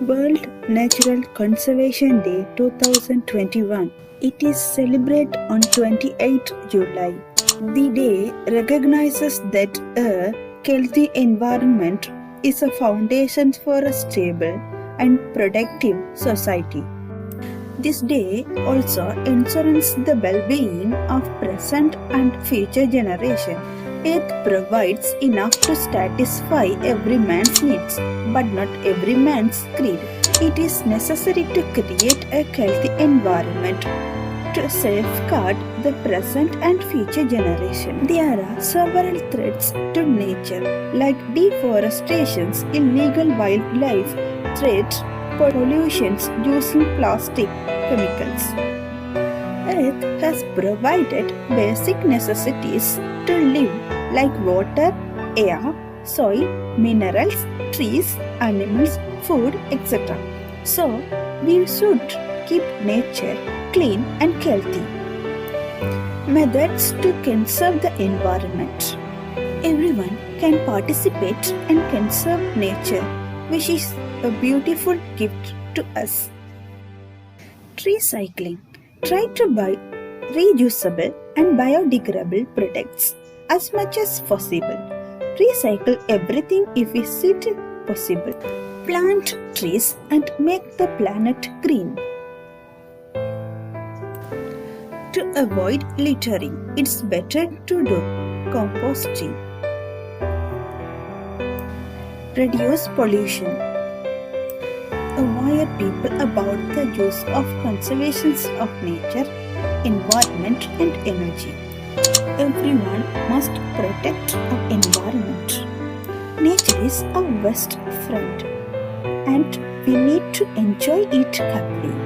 World Natural Conservation Day 2021. It is celebrated on 28 July. The day recognizes that a healthy environment is a foundation for a stable and productive society. This day also ensures the well-being of present and future generations. It provides enough to satisfy every man's needs, but not every man's greed. It is necessary to create a healthy environment to safeguard the present and future generation. There are several threats to nature like deforestation, illegal wildlife threat, pollutions using plastic chemicals. Earth has provided basic necessities to live like water, air, soil, minerals, trees, animals, food, etc. So, we should keep nature clean and healthy. Methods to conserve the environment. Everyone can participate and conserve nature, which is a beautiful gift to us. Recycling. Try to buy reusable and biodegradable products as much as possible. Recycle everything if it possible. Plant trees and make the planet green. To avoid littering, it's better to do composting. Reduce pollution. Aware people about the use of conservation of nature, environment and energy. Everyone must protect our environment. Nature is our best friend and we need to enjoy it happily.